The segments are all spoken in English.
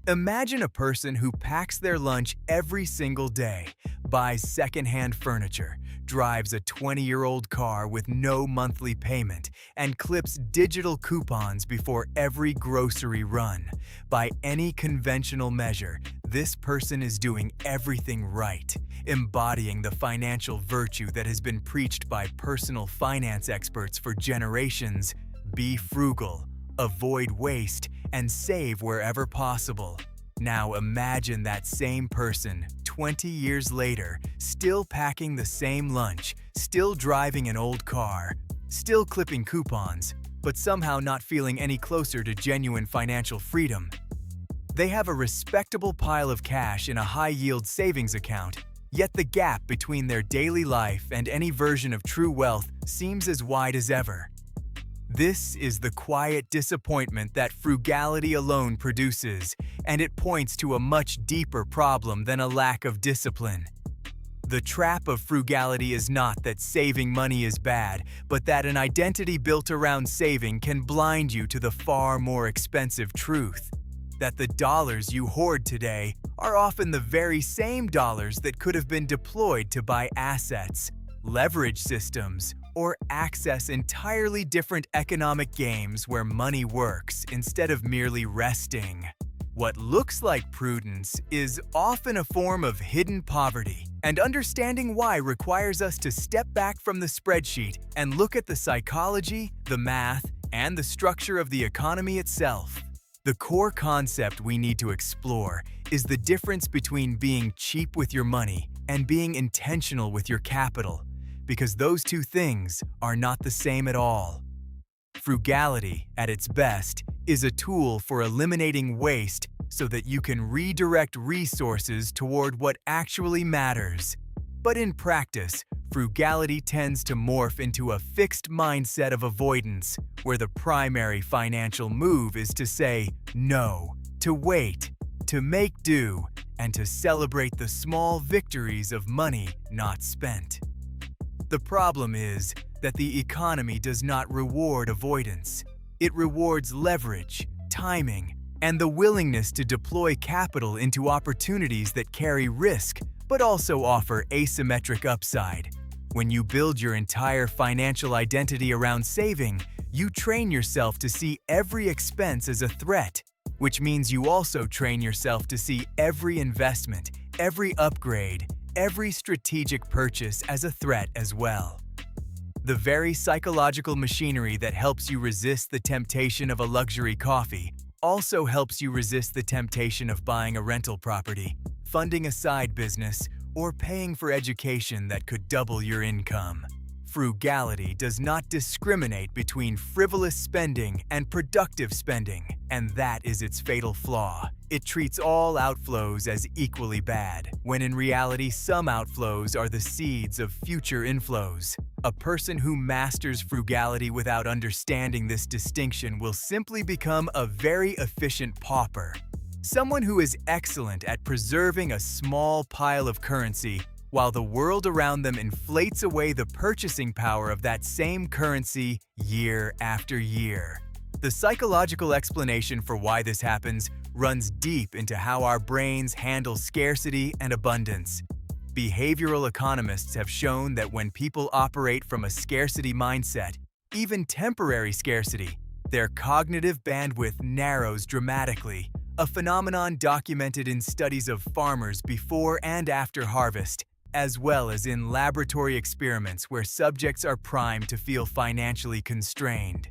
Imagine a person who packs their lunch every single day, buys secondhand furniture, drives a 20-year-old car with no monthly payment, and clips digital coupons before every grocery run. By any conventional measure, this person is doing everything right, embodying the financial virtue that has been preached by personal finance experts for generations. Be frugal, avoid waste, and save wherever possible. Now imagine that same person, 20 years later, still packing the same lunch, still driving an old car, still clipping coupons, but somehow not feeling any closer to genuine financial freedom. They have a respectable pile of cash in a high-yield savings account, yet the gap between their daily life and any version of true wealth seems as wide as ever. This is the quiet disappointment that frugality alone produces, and it points to a much deeper problem than a lack of discipline. The trap of frugality is not that saving money is bad, but that an identity built around saving can blind you to the far more expensive truth: that the dollars you hoard today are often the very same dollars that could have been deployed to buy assets, leverage systems, or access entirely different economic games where money works instead of merely resting. What looks like prudence is often a form of hidden poverty, and understanding why requires us to step back from the spreadsheet and look at the psychology, the math, and the structure of the economy itself. The core concept we need to explore is the difference between being cheap with your money and being intentional with your capital, because those two things are not the same at all. Frugality, at its best, is a tool for eliminating waste so that you can redirect resources toward what actually matters. But in practice, frugality tends to morph into a fixed mindset of avoidance, where the primary financial move is to say no, to wait, to make do, and to celebrate the small victories of money not spent. The problem is that the economy does not reward avoidance. It rewards leverage, timing, and the willingness to deploy capital into opportunities that carry risk but also offer asymmetric upside. When you build your entire financial identity around saving, you train yourself to see every expense as a threat, which means you also train yourself to see every investment, every upgrade, every strategic purchase as a threat as well. The very psychological machinery that helps you resist the temptation of a luxury coffee also helps you resist the temptation of buying a rental property, funding a side business, or paying for education that could double your income. Frugality does not discriminate between frivolous spending and productive spending, and that is its fatal flaw. It treats all outflows as equally bad, when in reality some outflows are the seeds of future inflows. A person who masters frugality without understanding this distinction will simply become a very efficient pauper. Someone who is excellent at preserving a small pile of currency while the world around them inflates away the purchasing power of that same currency year after year. The psychological explanation for why this happens runs deep into how our brains handle scarcity and abundance. Behavioral economists have shown that when people operate from a scarcity mindset, even temporary scarcity, their cognitive bandwidth narrows dramatically, a phenomenon documented in studies of farmers before and after harvest, as well as in laboratory experiments where subjects are primed to feel financially constrained.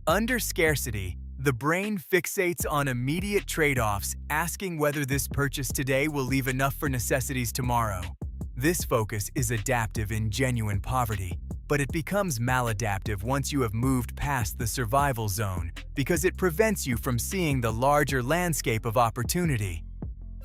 Under scarcity, the brain fixates on immediate trade-offs, asking whether this purchase today will leave enough for necessities tomorrow. This focus is adaptive in genuine poverty, but it becomes maladaptive once you have moved past the survival zone because it prevents you from seeing the larger landscape of opportunity.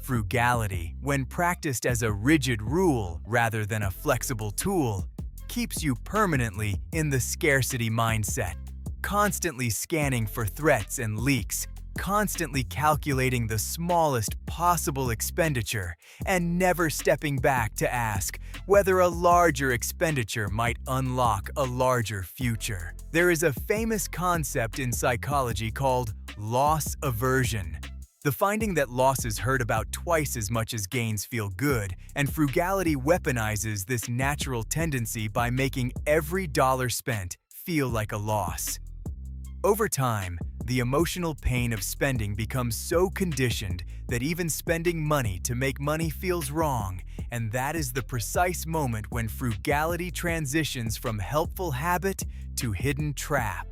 Frugality, when practiced as a rigid rule rather than a flexible tool, keeps you permanently in the scarcity mindset, constantly scanning for threats and leaks, constantly calculating the smallest possible expenditure, and never stepping back to ask whether a larger expenditure might unlock a larger future. There is a famous concept in psychology called loss aversion. The finding that losses hurt about twice as much as gains feel good, and frugality weaponizes this natural tendency by making every dollar spent feel like a loss. Over time, the emotional pain of spending becomes so conditioned that even spending money to make money feels wrong, and that is the precise moment when frugality transitions from helpful habit to hidden trap.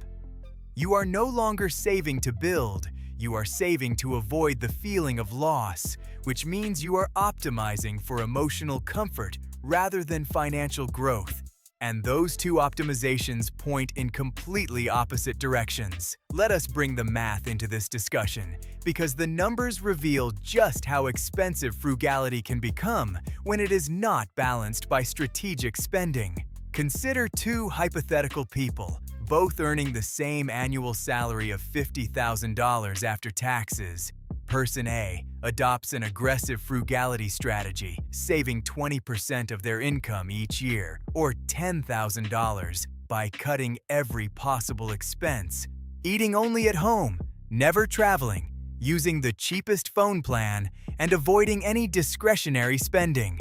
You are no longer saving to build, you are saving to avoid the feeling of loss, which means you are optimizing for emotional comfort rather than financial growth. And those two optimizations point in completely opposite directions. Let us bring the math into this discussion, because the numbers reveal just how expensive frugality can become when it is not balanced by strategic spending. Consider two hypothetical people, both earning the same annual salary of $50,000 after taxes. Person A adopts an aggressive frugality strategy, saving 20% of their income each year, or $10,000, by cutting every possible expense, eating only at home, never traveling, using the cheapest phone plan, and avoiding any discretionary spending.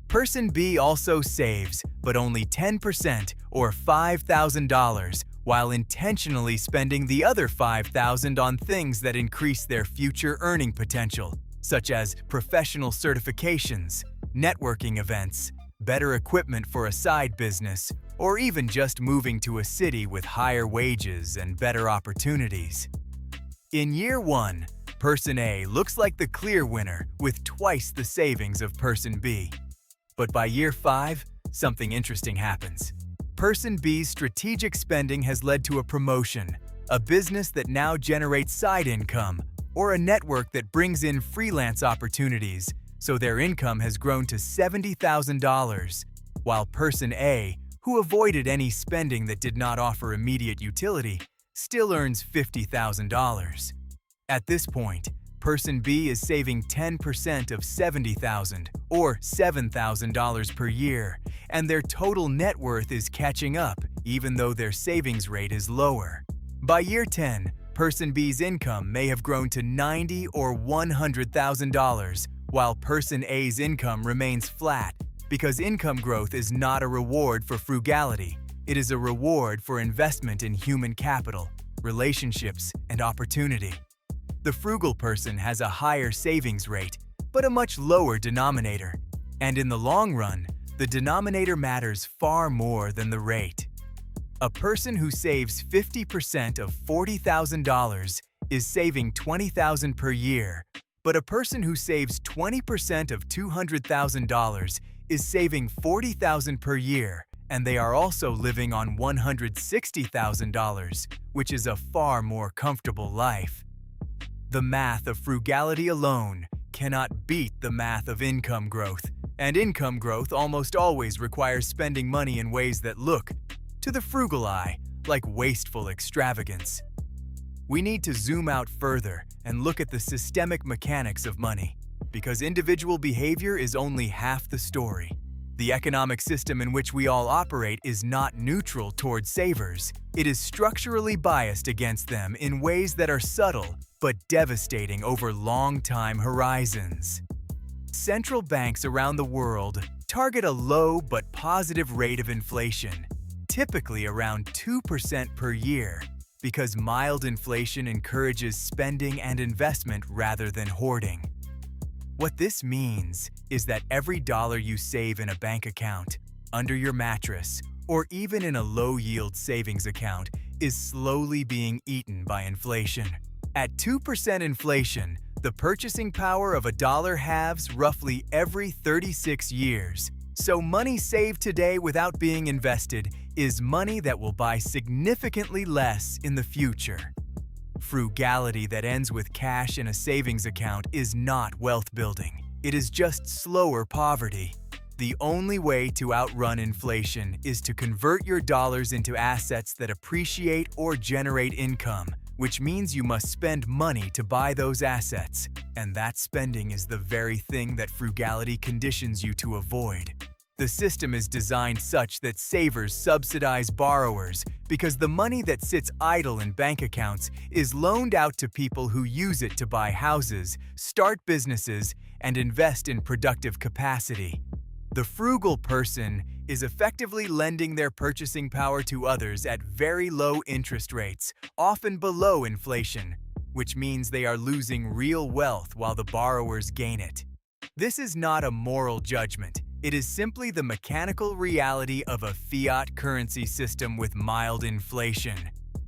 Person B also saves, but only 10% or $5,000, while intentionally spending the other $5,000 on things that increase their future earning potential, such as professional certifications, networking events, better equipment for a side business, or even just moving to a city with higher wages and better opportunities. In year 1, Person A looks like the clear winner with twice the savings of Person B. But by year 5, something interesting happens. Person B's strategic spending has led to a promotion, a business that now generates side income, or a network that brings in freelance opportunities, so their income has grown to $70,000, while Person A, who avoided any spending that did not offer immediate utility, still earns $50,000. At this point, Person B is saving 10% of $70,000 or $7,000 per year, and their total net worth is catching up even though their savings rate is lower. By year 10, Person B's income may have grown to $90,000 or $100,000, while Person A's income remains flat because income growth is not a reward for frugality. It is a reward for investment in human capital, relationships, and opportunity. The frugal person has a higher savings rate, but a much lower denominator. And in the long run, the denominator matters far more than the rate. A person who saves 50% of $40,000 is saving $20,000 per year, but a person who saves 20% of $200,000 is saving $40,000 per year, and they are also living on $160,000, which is a far more comfortable life. The math of frugality alone cannot beat the math of income growth, and income growth almost always requires spending money in ways that look, to the frugal eye, like wasteful extravagance. We need to zoom out further and look at the systemic mechanics of money, because individual behavior is only half the story. The economic system in which we all operate is not neutral towards savers. It is structurally biased against them in ways that are subtle but devastating over long time horizons. Central banks around the world target a low but positive rate of inflation, typically around 2% per year, because mild inflation encourages spending and investment rather than hoarding. What this means is that every dollar you save in a bank account, under your mattress, or even in a low-yield savings account is slowly being eaten by inflation. At 2% inflation, the purchasing power of a dollar halves roughly every 36 years. So money saved today without being invested is money that will buy significantly less in the future. Frugality that ends with cash in a savings account is not wealth building. It is just slower poverty. The only way to outrun inflation is to convert your dollars into assets that appreciate or generate income, which means you must spend money to buy those assets, and that spending is the very thing that frugality conditions you to avoid. The system is designed such that savers subsidize borrowers because the money that sits idle in bank accounts is loaned out to people who use it to buy houses, start businesses, and invest in productive capacity. The frugal person is effectively lending their purchasing power to others at very low interest rates, often below inflation, which means they are losing real wealth while the borrowers gain it. This is not a moral judgment. It is simply the mechanical reality of a fiat currency system with mild inflation.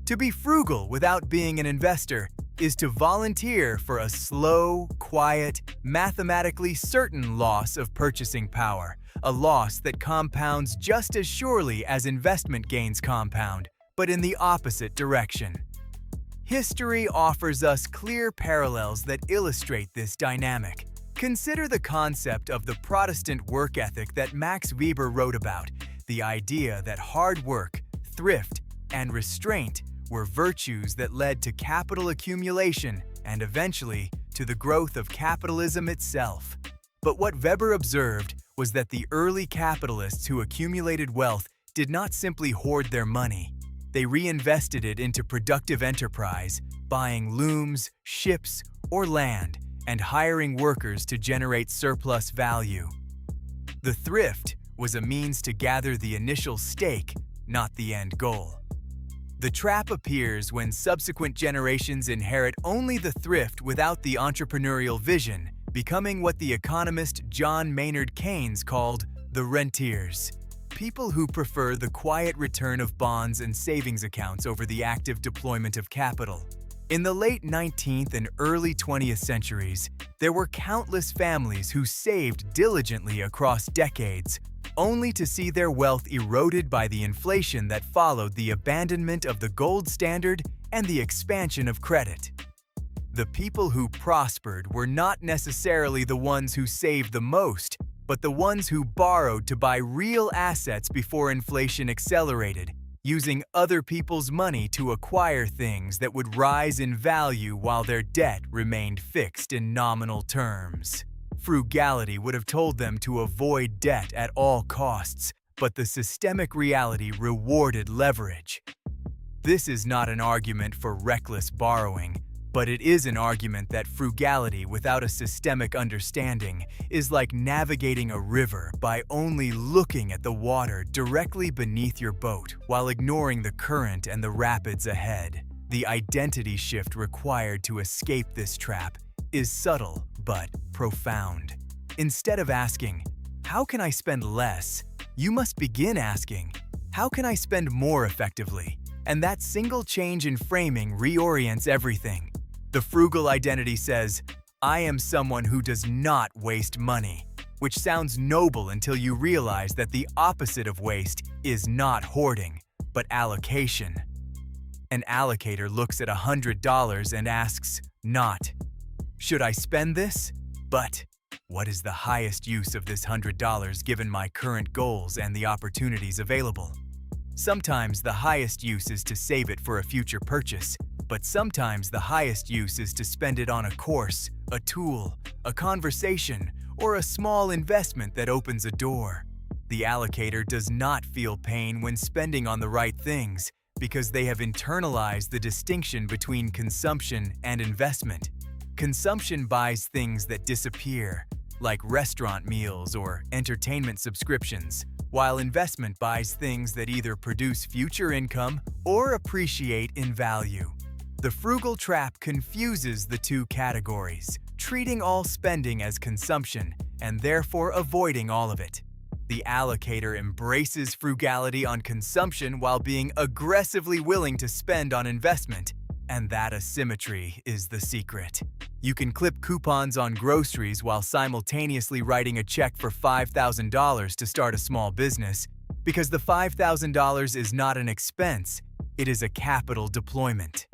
To be frugal without being an investor is to volunteer for a slow, quiet, mathematically certain loss of purchasing power, a loss that compounds just as surely as investment gains compound, but in the opposite direction. History offers us clear parallels that illustrate this dynamic. Consider the concept of the Protestant work ethic that Max Weber wrote about, the idea that hard work, thrift, and restraint were virtues that led to capital accumulation and eventually to the growth of capitalism itself. But what Weber observed was that the early capitalists who accumulated wealth did not simply hoard their money. They reinvested it into productive enterprise, buying looms, ships, or land, and hiring workers to generate surplus value. The thrift was a means to gather the initial stake, not the end goal. The trap appears when subsequent generations inherit only the thrift without the entrepreneurial vision, becoming what the economist John Maynard Keynes called the rentiers, people who prefer the quiet return of bonds and savings accounts over the active deployment of capital. In the late 19th and early 20th centuries, there were countless families who saved diligently across decades, only to see their wealth eroded by the inflation that followed the abandonment of the gold standard and the expansion of credit. The people who prospered were not necessarily the ones who saved the most, but the ones who borrowed to buy real assets before inflation accelerated, using other people's money to acquire things that would rise in value while their debt remained fixed in nominal terms. Frugality would have told them to avoid debt at all costs, but the systemic reality rewarded leverage. This is not an argument for reckless borrowing, but it is an argument that frugality without a systemic understanding is like navigating a river by only looking at the water directly beneath your boat while ignoring the current and the rapids ahead. The identity shift required to escape this trap is subtle but profound. Instead of asking, "How can I spend less?" you must begin asking, "How can I spend more effectively?" And that single change in framing reorients everything. The frugal identity says, "I am someone who does not waste money," which sounds noble until you realize that the opposite of waste is not hoarding, but allocation. An allocator looks at $100 and asks, not, "Should I spend this?" but, "What is the highest use of this $100 given my current goals and the opportunities available?" Sometimes the highest use is to save it for a future purchase, but sometimes the highest use is to spend it on a course, a tool, a conversation, or a small investment that opens a door. The allocator does not feel pain when spending on the right things because they have internalized the distinction between consumption and investment. Consumption buys things that disappear, like restaurant meals or entertainment subscriptions, while investment buys things that either produce future income or appreciate in value. The frugal trap confuses the two categories, treating all spending as consumption and therefore avoiding all of it. The allocator embraces frugality on consumption while being aggressively willing to spend on investment, and that asymmetry is the secret. You can clip coupons on groceries while simultaneously writing a check for $5,000 to start a small business, because the $5,000 is not an expense, it is a capital deployment.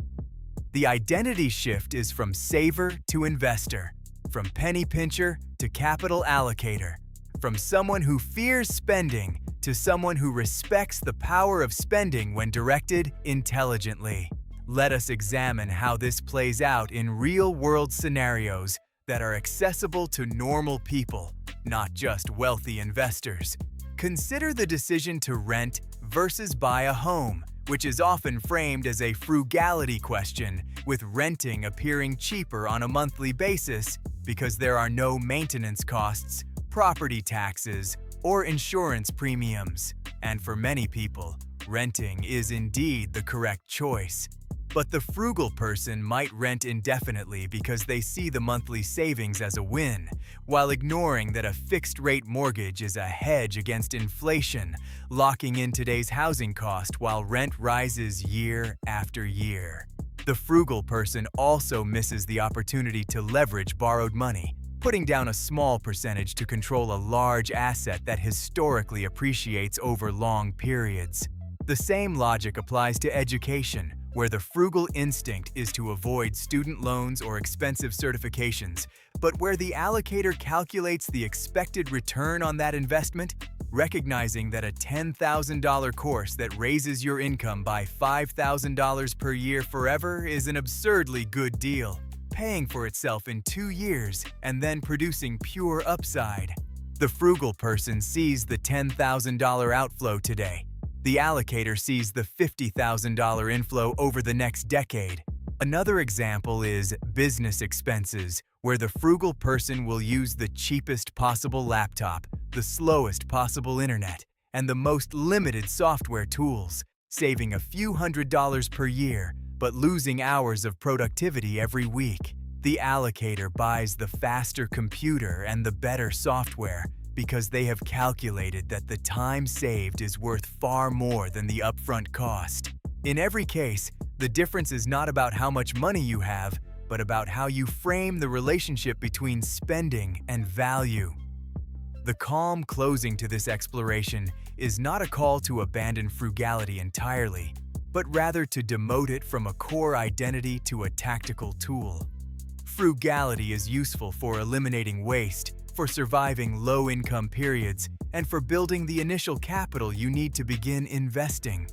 The identity shift is from saver to investor, from penny pincher to capital allocator, from someone who fears spending to someone who respects the power of spending when directed intelligently. Let us examine how this plays out in real-world scenarios that are accessible to normal people, not just wealthy investors. Consider the decision to rent versus buy a home, which is often framed as a frugality question, with renting appearing cheaper on a monthly basis because there are no maintenance costs, property taxes, or insurance premiums. And for many people, renting is indeed the correct choice. But the frugal person might rent indefinitely because they see the monthly savings as a win, while ignoring that a fixed-rate mortgage is a hedge against inflation, locking in today's housing cost while rent rises year after year. The frugal person also misses the opportunity to leverage borrowed money, putting down a small percentage to control a large asset that historically appreciates over long periods. The same logic applies to education, where the frugal instinct is to avoid student loans or expensive certifications, but where the allocator calculates the expected return on that investment, recognizing that a $10,000 course that raises your income by $5,000 per year forever is an absurdly good deal, paying for itself in 2 years and then producing pure upside. The frugal person sees the $10,000 outflow today. The allocator sees the $50,000 inflow over the next decade. Another example is business expenses, where the frugal person will use the cheapest possible laptop, the slowest possible internet, and the most limited software tools, saving a few $100s per year, but losing hours of productivity every week. The allocator buys the faster computer and the better software, because they have calculated that the time saved is worth far more than the upfront cost. In every case, the difference is not about how much money you have, but about how you frame the relationship between spending and value. The calm closing to this exploration is not a call to abandon frugality entirely, but rather to demote it from a core identity to a tactical tool. Frugality is useful for eliminating waste, for surviving low-income periods, and for building the initial capital you need to begin investing.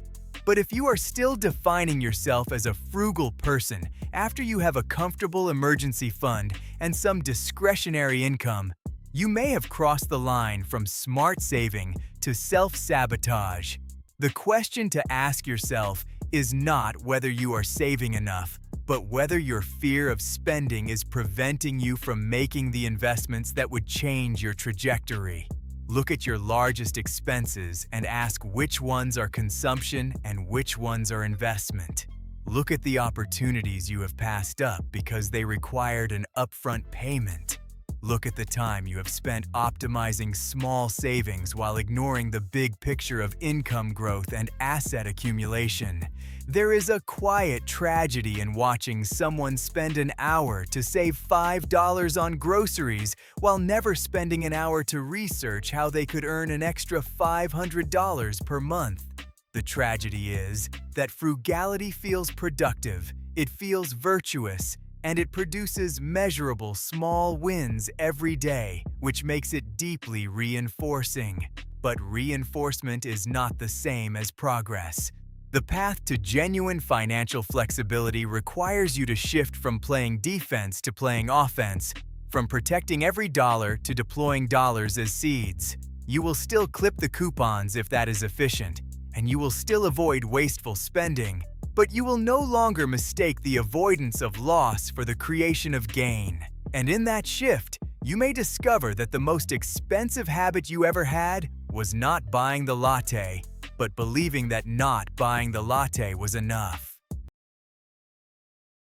But if you are still defining yourself as a frugal person after you have a comfortable emergency fund and some discretionary income, you may have crossed the line from smart saving to self-sabotage. The question to ask yourself is not whether you are saving enough, but whether your fear of spending is preventing you from making the investments that would change your trajectory. Look at your largest expenses and ask which ones are consumption and which ones are investment. Look at the opportunities you have passed up because they required an upfront payment. Look at the time you have spent optimizing small savings while ignoring the big picture of income growth and asset accumulation. There is a quiet tragedy in watching someone spend an hour to save $5 on groceries while never spending an hour to research how they could earn an extra $500 per month. The tragedy is that frugality feels productive, it feels virtuous, and it produces measurable small wins every day, which makes it deeply reinforcing. But reinforcement is not the same as progress. The path to genuine financial flexibility requires you to shift from playing defense to playing offense, from protecting every dollar to deploying dollars as seeds. You will still clip the coupons if that is efficient, and you will still avoid wasteful spending, but you will no longer mistake the avoidance of loss for the creation of gain. And in that shift, you may discover that the most expensive habit you ever had was not buying the latte, but believing that not buying the latte was enough.